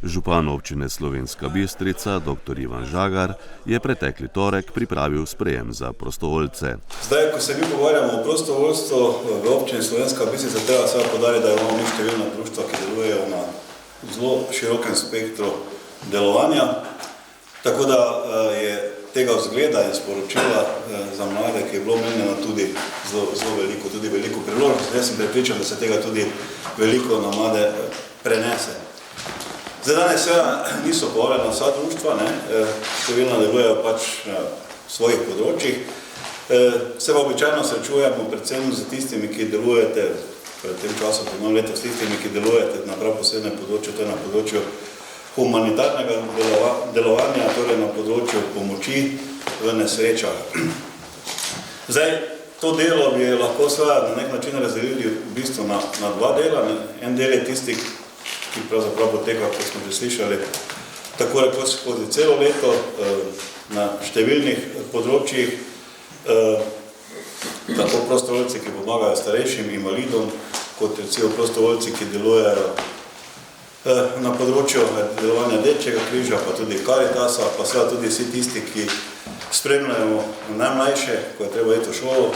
Župan občine Slovenska Bistrica, dr. Ivan Žagar, je pretekli torek pripravil sprejem za prostovoljce. Zdaj, ko se mi pogovarjamo o prostovoljstvu v občini Slovenska Bistrica, treba seveda poudariti, da imamo mi številna društva, ki delujejo na zelo širokem spektru delovanja. Tako da je tega vzgleda in sporočila za mlade, ki je bilo omenjeno tudi zelo veliko, tudi veliko priložnost. Jaz sem prepričan, da se tega tudi veliko na mlade prenese. Zdaj danes seveda niso povabljena vsa društva, številna delujejo pač na svojih področjih. Se pa običajno srečujemo predvsem z tistimi, ki delujete, pred tem časom, pred novim letom, s tistimi, ki delujete na prav posebnem področju, to je na področju humanitarnega delovanja, torej na področju pomoči v nesrečah. Zdaj, to delo bi lahko seveda na nek način razdelili v bistvu na dva dela. En del je tisti, ki pravzaprav poteka, kot smo že slišali, tako rekoč skozi celo leto na številnih področjih, tako prostovoljci, ki pomagajo starejšim invalidom, kot recimo prostovoljci, ki delujejo na področju delovanja Rdečega križa, pa tudi Karitasa, pa seveda tudi vsi tisti, ki spremljajo najmlajše, ko je treba iti v šolo,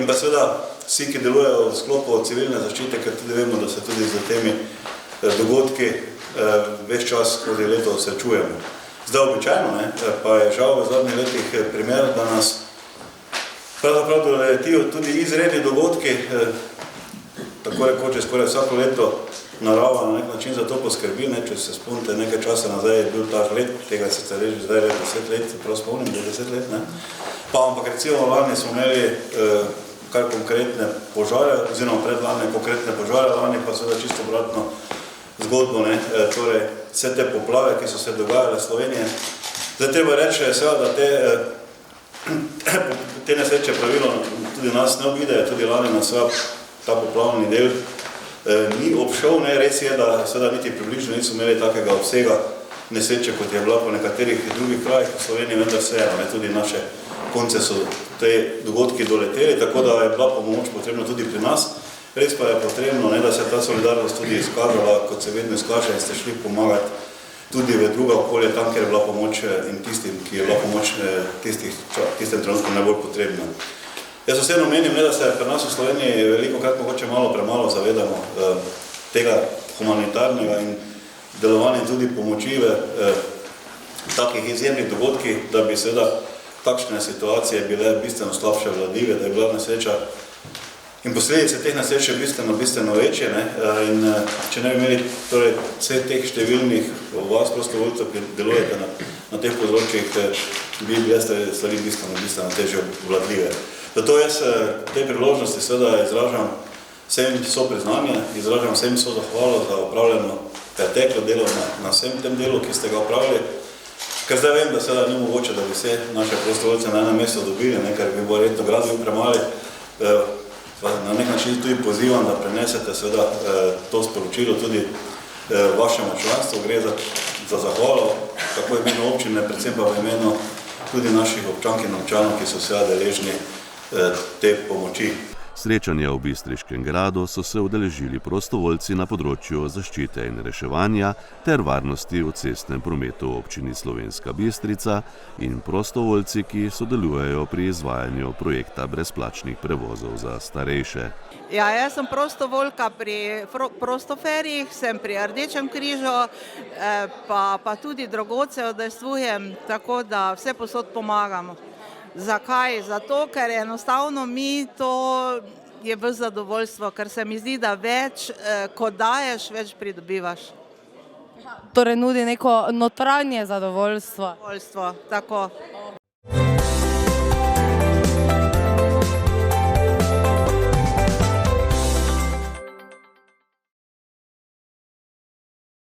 in pa seveda vsi, ki delujejo v sklopu civilne zaščite, ker tudi vemo, da se tudi z temi dogodki ves čas skozi leto srečujemo. Zdaj običajno, pa je žal v zadnjih letih primer, da nas pravzaprav doletijo tudi izredni dogodki, tako rekoč skoraj vsako leto narava na nek način za to poskrbi, če se spomnite, nekaj časa nazaj je bil ta let, tega sicer reči zdaj 10 let, prav spomnim, 10 let, pa ampak recimo lani smo imeli kar konkretne požare, oziroma predlani konkretne požare, lani pa seveda čisto obratno zgodbo, torej vse te poplave, ki so se dogajale v Sloveniji. Zdaj treba reči, seveda, da te nesreče pravilo tudi nas ne obidejo, tudi lani nas ta poplavni del ni obšel, res je, da seveda niti približno niso imeli takega obsega nesreče, kot je bila po nekaterih drugih krajih v Sloveniji, vendar vseeno, tudi naše konce so te dogodki doleteli, tako da je bila pomoč potrebna tudi pri nas. Res pa je potrebno, da se ta solidarnost tudi izkazala, kot se vedno izkaže, in ste šli pomagati tudi v druga okolje, tam, kjer je bila pomoč in tistim, ki je bila pomoč tistem trenutku najbolj potrebna. Jaz osebno menim, da se pri nas v Sloveniji veliko krat mogoče malo premalo zavedamo tega humanitarnega in delovanja tudi pomoči v takih izjemnih dogodkih, da bi seveda takšne situacije bile bistveno slabše vladljive, da je bila nesreča in posledice teh nesreč je bistveno večje. In če ne bi imeli vseh teh številnih vas prostovoljcev, ki delujete na teh področjih, bi bile stvari bistveno težje vladljive. Zato jaz te priložnosti seveda izražam vsem sopriznanje, izražam vsem zahvalo za opravljeno preteklo delo na vsem tem delu, ki ste ga opravili, ker zdaj vem, da seveda ni mogoče, da bi vse naše prostovoljce na enem mestu dobili, ker bi bo redno grad premali. Na nek način tudi pozivam, da prenesete seveda to sporočilo tudi vašemu članstvu, gre za zahvalo, tako v imenu občine, predvsem pa v imenu tudi naših občank in občanov, ki so seveda deležni te pomoči. Srečanja v Bistriškem gradu so se udeležili prostovoljci na področju zaščite in reševanja ter varnosti v cestnem prometu v občini Slovenska Bistrica in prostovoljci, ki sodelujejo pri izvajanju projekta brezplačnih prevozov za starejše. Ja, jaz sem prostovoljka pri prostoferjih, sem pri Rdečem križu, pa tudi drugod se udejstvujem, tako da vse povsod pomagamo. Zakaj? Zato, ker enostavno mi to je v zadovoljstvo, ker se mi zdi, da več, ko daješ, več pridobivaš. Torej nudi neko notranje zadovoljstvo. Zadovoljstvo, tako.